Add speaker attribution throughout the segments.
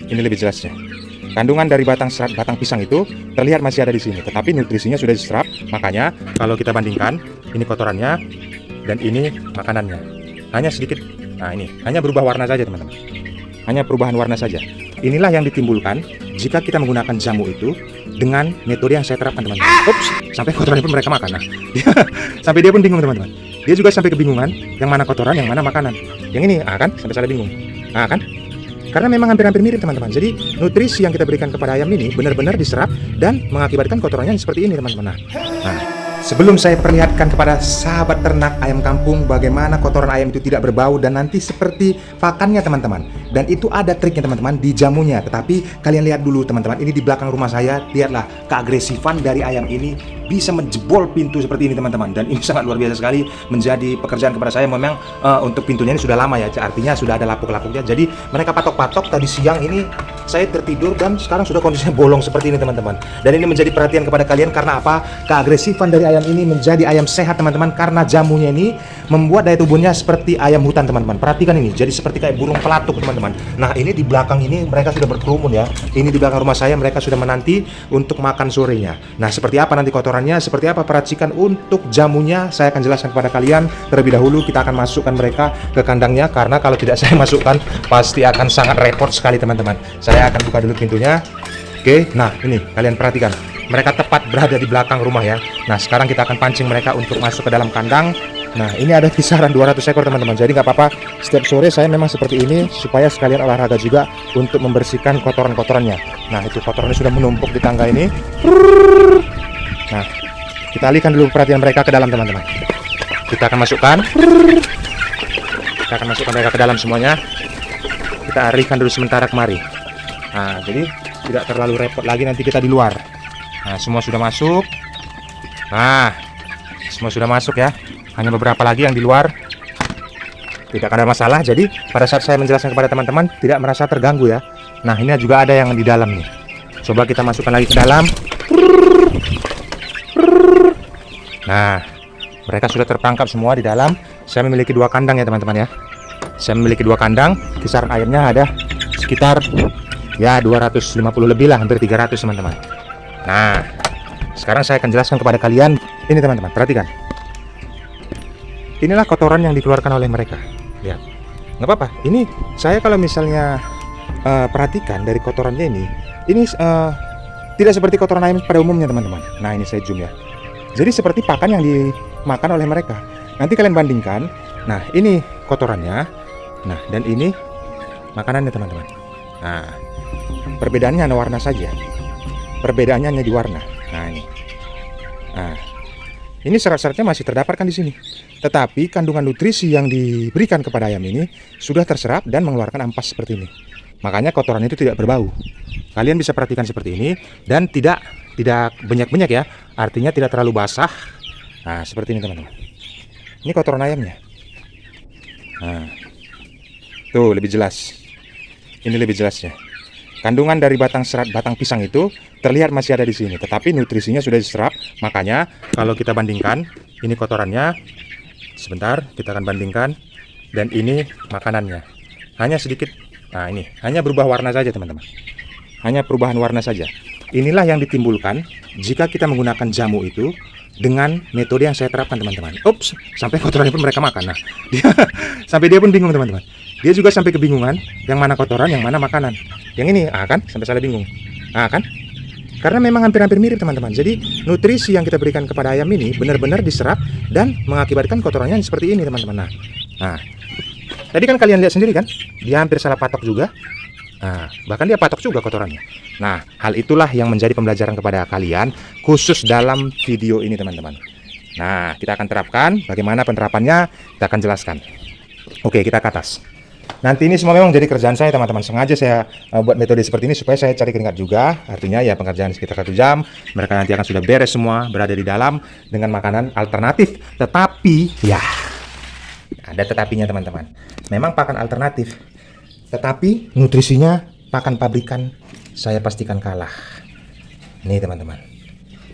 Speaker 1: Ini lebih jelasnya. Kandungan dari batang serat batang pisang itu terlihat masih ada di sini, tetapi nutrisinya sudah diserap. Makanya kalau kita bandingkan, ini kotorannya dan ini makanannya. Hanya sedikit. Nah, ini hanya berubah warna saja, teman-teman. Hanya perubahan warna saja. Inilah yang ditimbulkan jika kita menggunakan jamu itu dengan metode yang saya terapkan, teman-teman. Ups, sampai kotorannya pun mereka makan. Nah, sampai dia pun bingung, teman-teman. Dia juga sampai kebingungan yang mana kotoran, yang mana makanan. Yang ini, kan sampai salah bingung. Kan? Karena memang hampir-hampir mirip, teman-teman. Jadi nutrisi yang kita berikan kepada ayam ini benar-benar diserap dan mengakibatkan kotorannya seperti ini, teman-teman. Nah, sebelum saya perlihatkan kepada sahabat ternak ayam kampung bagaimana kotoran ayam itu tidak berbau dan nanti seperti pakannya, teman-teman. Dan itu ada triknya, teman-teman, di jamunya. Tetapi kalian lihat dulu, teman-teman, ini di belakang rumah saya. Lihatlah keagresifan dari ayam ini, bisa menjebol pintu seperti ini, teman-teman. Dan ini sangat luar biasa sekali menjadi pekerjaan kepada saya. Memang untuk pintunya ini sudah lama ya, artinya sudah ada lapuk-lapuknya. Jadi mereka patok-patok. Tadi siang ini saya tertidur dan sekarang sudah kondisinya bolong seperti ini, teman-teman. Dan ini menjadi perhatian kepada kalian karena apa? Keagresifan dari ayam ini menjadi ayam sehat, teman-teman, karena jamunya ini membuat daya tubuhnya seperti ayam hutan, teman-teman. Perhatikan ini, jadi seperti kayak burung pelatuk, teman-teman. Nah, ini di belakang ini mereka sudah berkerumun ya. Ini di belakang rumah saya mereka sudah menanti untuk makan sorenya. Nah, seperti apa nanti kotorannya, seperti apa peracikan untuk jamunya, saya akan jelaskan kepada kalian. Terlebih dahulu kita akan masukkan mereka ke kandangnya, karena kalau tidak saya masukkan pasti akan sangat repot sekali, teman-teman. Saya akan buka dulu pintunya. Oke, nah ini kalian perhatikan. Mereka tepat berada di belakang rumah ya. Nah, sekarang kita akan pancing mereka untuk masuk ke dalam kandang. Nah, ini ada kisaran 200 ekor, teman-teman. Jadi nggak apa-apa, setiap sore saya memang seperti ini supaya sekalian olahraga juga untuk membersihkan kotoran-kotorannya. Nah, itu kotorannya sudah menumpuk di tangga ini. Nah, kita alihkan dulu perhatian mereka ke dalam, teman-teman. Kita akan masukkan. Kita akan masukkan mereka ke dalam semuanya. Kita alihkan dulu sementara kemari. Nah, jadi tidak terlalu repot lagi nanti kita di luar. Nah, semua sudah masuk. Nah, semua sudah masuk ya. Hanya beberapa lagi yang di luar. Tidak ada masalah. Jadi pada saat saya menjelaskan kepada teman-teman tidak merasa terganggu ya. Nah, ini juga ada yang di dalam nih. Coba kita masukkan lagi ke dalam. Nah, mereka sudah terperangkap semua di dalam. Saya memiliki 2 kandang ya, teman-teman ya. Saya memiliki 2 kandang. Kisaran ayamnya ada sekitar ya 250 lebih lah, hampir 300, teman-teman. Nah, sekarang saya akan jelaskan kepada kalian. Ini, teman-teman, perhatikan. Inilah kotoran yang dikeluarkan oleh mereka. Lihat, nggak apa-apa. Ini saya kalau misalnya perhatikan dari kotorannya ini tidak seperti kotoran ayam pada umumnya, teman-teman. Nah, ini saya zoom ya. Jadi seperti pakan yang dimakan oleh mereka. Nanti kalian bandingkan. Nah, ini kotorannya. Nah, dan ini makanannya, teman-teman. Nah, perbedaannya hanya warna saja. Perbedaannya hanya di warna. Nah, ini. Nah, ini serat-seratnya masih terdapatkan di sini. Tetapi kandungan nutrisi yang diberikan kepada ayam ini sudah terserap dan mengeluarkan ampas seperti ini. Makanya kotoran itu tidak berbau. Kalian bisa perhatikan seperti ini dan tidak banyak-banyak ya. Artinya tidak terlalu basah. Nah, seperti ini, teman-teman. Ini kotoran ayamnya. Nah, tuh lebih jelas. Ini lebih jelasnya. Kandungan dari batang serat batang pisang itu terlihat masih ada di sini, tetapi nutrisinya sudah diserap. Makanya kalau kita bandingkan, ini kotorannya. Sebentar, kita akan bandingkan. Dan ini makanannya. Hanya sedikit. Nah, ini hanya berubah warna saja, teman-teman. Hanya perubahan warna saja. Inilah yang ditimbulkan jika kita menggunakan jamu itu dengan metode yang saya terapkan, teman-teman. Ups, sampai kotorannya pun mereka makan. Nah, sampai dia pun bingung, teman-teman. Dia juga sampai kebingungan yang mana kotoran, yang mana makanan. Yang ini, kan sampai salah bingung. Kan? Karena memang hampir-hampir mirip, teman-teman. Jadi nutrisi yang kita berikan kepada ayam ini benar-benar diserap dan mengakibatkan kotorannya seperti ini, teman-teman. Nah, tadi kan kalian lihat sendiri kan, dia hampir salah patok juga. Nah, bahkan dia patok juga kotorannya. Nah, hal itulah yang menjadi pembelajaran kepada kalian khusus dalam video ini, teman-teman. Nah, kita akan terapkan. Bagaimana penerapannya kita akan jelaskan. Oke, kita ke atas. Nanti ini semua memang jadi kerjaan saya, teman-teman. Sengaja saya buat metode seperti ini supaya saya cari keringat juga. Artinya ya pengerjaan sekitar 1 jam. Mereka nanti akan sudah beres semua, berada di dalam dengan makanan alternatif. Tetapi ya ada tetapinya, teman-teman. Memang pakan alternatif, tetapi nutrisinya pakan pabrikan saya pastikan kalah. Nih, teman-teman.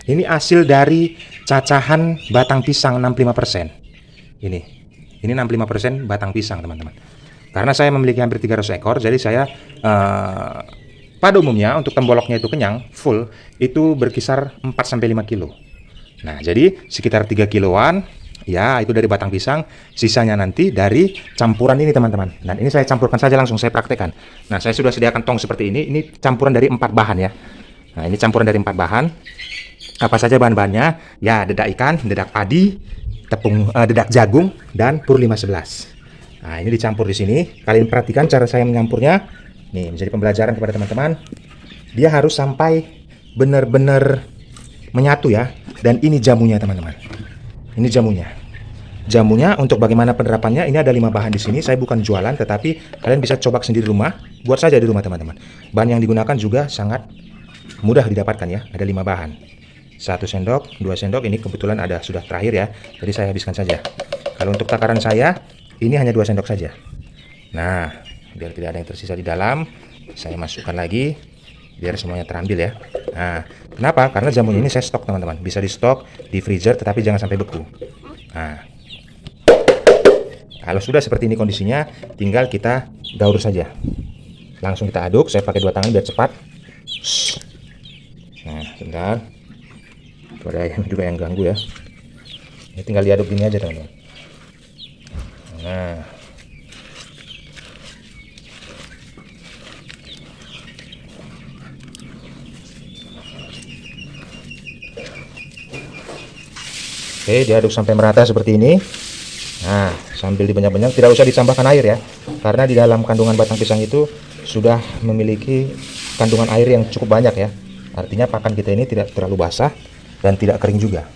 Speaker 1: Ini hasil dari cacahan batang pisang 65%. Ini 65% batang pisang, teman-teman. Karena saya memiliki hampir 300 ekor, jadi saya pada umumnya untuk temboloknya itu kenyang, full, itu berkisar 4-5 kilo. Nah, jadi sekitar 3 kiloan, ya itu dari batang pisang, sisanya nanti dari campuran ini teman-teman. Dan ini saya campurkan saja langsung, saya praktekkan. Nah, saya sudah sediakan tong seperti ini campuran dari 4 bahan ya. Nah, ini campuran dari 4 bahan. Apa saja bahan-bahannya? Ya, dedak ikan, dedak padi, dedak jagung, dan pur 511. Nah, ini dicampur di sini. Kalian perhatikan cara saya menyampurnya. Nih, menjadi pembelajaran kepada teman-teman. Dia harus sampai benar-benar menyatu ya. Dan ini jamunya teman-teman. Ini jamunya. Jamunya untuk bagaimana penerapannya, ini ada 5 bahan di sini. Saya bukan jualan, tetapi kalian bisa coba sendiri di rumah. Buat saja di rumah teman-teman. Bahan yang digunakan juga sangat mudah didapatkan ya. Ada 5 bahan. 1 sendok, 2 sendok. Ini kebetulan ada sudah terakhir ya. Jadi saya habiskan saja. Kalau untuk takaran saya, ini hanya 2 sendok saja. Nah, biar tidak ada yang tersisa di dalam, saya masukkan lagi biar semuanya terambil ya. Nah, kenapa? Karena jamunya ini saya stok teman-teman. Bisa di stok di freezer, tetapi jangan sampai beku. Nah, kalau sudah seperti ini kondisinya, tinggal kita gaur saja. Langsung kita aduk. Saya pakai 2 tangan biar cepat. Nah, sebentar. Itu ada ayam juga yang ganggu ya. Ini tinggal diaduk gini aja teman-teman. Nah, oke, diaduk sampai merata seperti ini. Nah, sambil dibanyak-banyak, tidak usah ditambahkan air ya, karena di dalam kandungan batang pisang itu sudah memiliki kandungan air yang cukup banyak ya. Artinya pakan kita ini tidak terlalu basah dan tidak kering juga.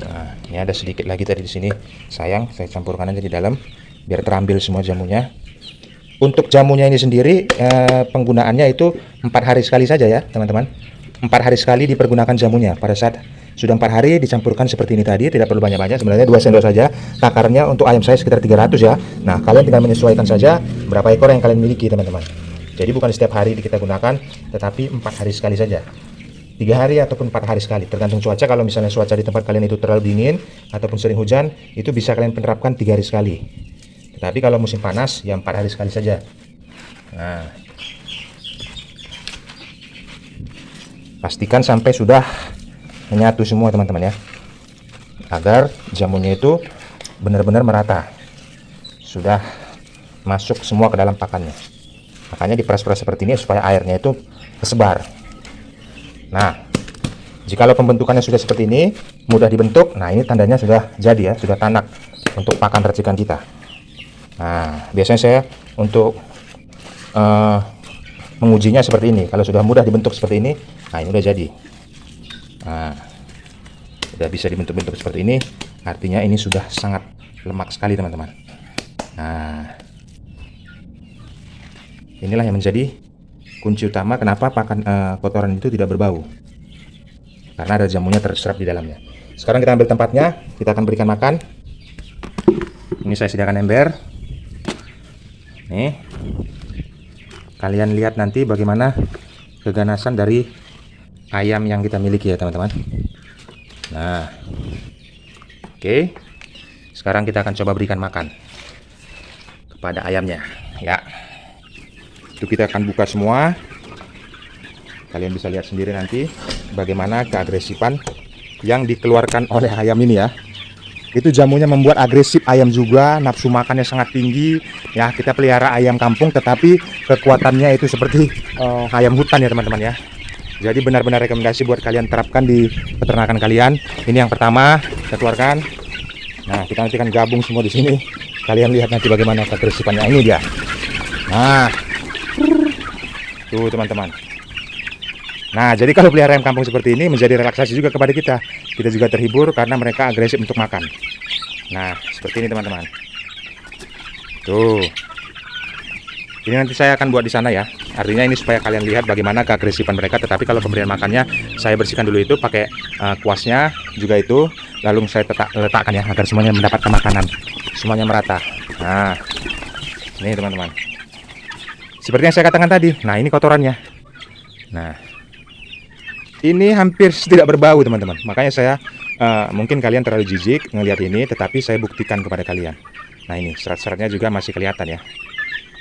Speaker 1: Nah, ini ada sedikit lagi tadi di sini. Sayang, saya campurkan aja di dalam biar terambil semua jamunya. Untuk jamunya ini sendiri penggunaannya itu 4 hari sekali saja ya, teman-teman. 4 hari sekali dipergunakan jamunya. Pada saat sudah 4 hari dicampurkan seperti ini tadi, tidak perlu banyak-banyak. Sebenarnya 2 sendok saja. Takarannya untuk ayam saya sekitar 300 ya. Nah, kalian tinggal menyesuaikan saja berapa ekor yang kalian miliki, teman-teman. Jadi bukan setiap hari kita gunakan, tetapi 4 hari sekali saja. 3 hari ataupun 4 hari sekali, tergantung cuaca. Kalau misalnya cuaca di tempat kalian itu terlalu dingin ataupun sering hujan, itu bisa kalian penerapkan 3 hari sekali. Tetapi kalau musim panas, ya 4 hari sekali saja. Nah, pastikan sampai sudah menyatu semua teman-teman ya, agar jamunya itu benar-benar merata, sudah masuk semua ke dalam pakannya. Makanya diperas-peras seperti ini supaya airnya itu tersebar. Nah, jikalau pembentukannya sudah seperti ini, mudah dibentuk, nah ini tandanya sudah jadi ya, sudah tanak untuk pakan racikan kita. Nah, biasanya saya untuk mengujinya seperti ini. Kalau sudah mudah dibentuk seperti ini, nah ini udah jadi. Nah, sudah bisa dibentuk-bentuk seperti ini, artinya ini sudah sangat lemak sekali teman-teman. Nah, inilah yang menjadi kunci utama kenapa pakan kotoran itu tidak berbau, karena ada jamunya terserap di dalamnya. Sekarang kita ambil tempatnya, kita akan berikan makan. Ini saya sediakan ember. Nih, kalian lihat nanti bagaimana keganasan dari ayam yang kita miliki ya teman-teman. Nah, oke. Sekarang kita akan coba berikan makan kepada ayamnya ya. Itu kita akan buka semua. Kalian bisa lihat sendiri nanti bagaimana keagresifan yang dikeluarkan oleh ayam ini ya. Itu jamunya membuat agresif ayam juga, nafsu makannya sangat tinggi. Ya, kita pelihara ayam kampung tetapi kekuatannya itu seperti ayam hutan ya teman-teman ya. Jadi benar-benar rekomendasi buat kalian terapkan di peternakan kalian. Ini yang pertama kita keluarkan. Nah, kita nanti akan gabung semua di sini. Kalian lihat nanti bagaimana keagresifannya. Ini dia. Nah, tuh teman-teman. Nah, jadi kalau pelihara ayam kampung seperti ini menjadi relaksasi juga kepada kita. Kita juga terhibur karena mereka agresif untuk makan. Nah, seperti ini teman-teman. Tuh. Ini nanti saya akan buat di sana ya. Artinya ini supaya kalian lihat bagaimana keagresifan mereka. Tetapi kalau pemberian makannya, saya bersihkan dulu itu pakai kuasnya juga itu. Lalu saya letakkan ya agar semuanya mendapatkan makanan. Semuanya merata. Nah, ini teman-teman. Seperti yang saya katakan tadi. Nah, ini kotorannya. Nah, ini hampir tidak berbau teman-teman. Makanya saya mungkin kalian terlalu jijik ngelihat ini, tetapi saya buktikan kepada kalian. Nah ini serat-seratnya juga masih kelihatan ya.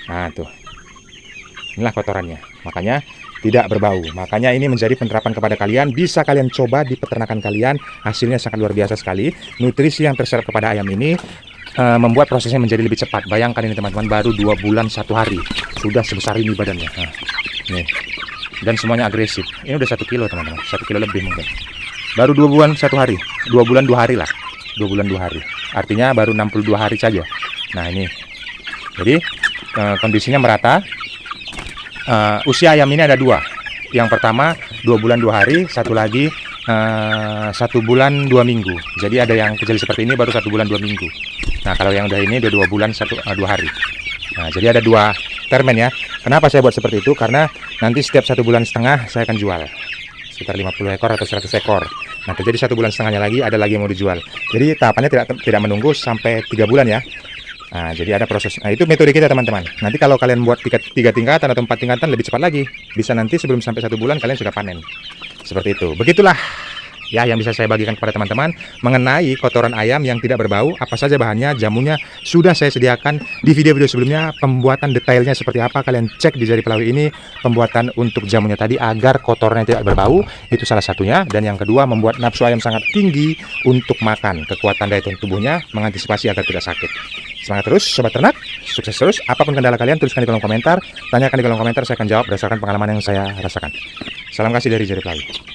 Speaker 1: Nah tuh, inilah kotorannya. Makanya tidak berbau. Makanya ini menjadi penerapan kepada kalian. Bisa kalian coba di peternakan kalian. Hasilnya sangat luar biasa sekali. Nutrisi yang terserap kepada ayam ini membuat prosesnya menjadi lebih cepat. Bayangkan ini teman-teman, baru 2 bulan 1 hari sudah sebesar ini badannya. Nah, nih. Dan semuanya agresif. Ini udah 1 kilo teman-teman, 1 kilo lebih mungkin. Baru 2 bulan 1 hari, 2 bulan 2 hari lah, 2 bulan 2 hari. Artinya baru 62 hari saja. Nah ini, jadi kondisinya merata. Usia ayam ini ada 2. Yang pertama 2 bulan 2 hari, satu lagi 1 bulan 2 minggu. Jadi ada yang kecil seperti ini baru 1 bulan 2 minggu. Nah kalau yang udah ini udah 2 bulan 2 hari. Nah jadi ada 2 termen ya. Kenapa saya buat seperti itu? Karena nanti setiap 1,5 bulan saya akan jual sekitar 50 ekor atau 100 ekor. Nah terjadi 1,5 bulan lagi ada lagi yang mau dijual. Jadi tahapannya tidak menunggu sampai 3 bulan ya. Nah, jadi ada proses. Nah, itu metode kita teman-teman. Nanti kalau kalian buat 3 tingkatan atau 4 tingkatan lebih cepat lagi. Bisa nanti sebelum sampai 1 bulan kalian sudah panen. Seperti itu. Begitulah ya yang bisa saya bagikan kepada teman-teman mengenai kotoran ayam yang tidak berbau. Apa saja bahannya, jamunya sudah saya sediakan di video-video sebelumnya. Pembuatan detailnya seperti apa kalian cek di Jari Pelawi ini. Pembuatan untuk jamunya tadi agar kotorannya tidak berbau, itu salah satunya. Dan yang kedua, membuat nafsu ayam sangat tinggi untuk makan. Kekuatan daya tahan tubuhnya mengantisipasi agar tidak sakit. Semangat terus sobat ternak, sukses terus. Apapun kendala kalian tuliskan di kolom komentar, tanyakan di kolom komentar, saya akan jawab berdasarkan pengalaman yang saya rasakan. Salam kasih dari Jari Pelawi.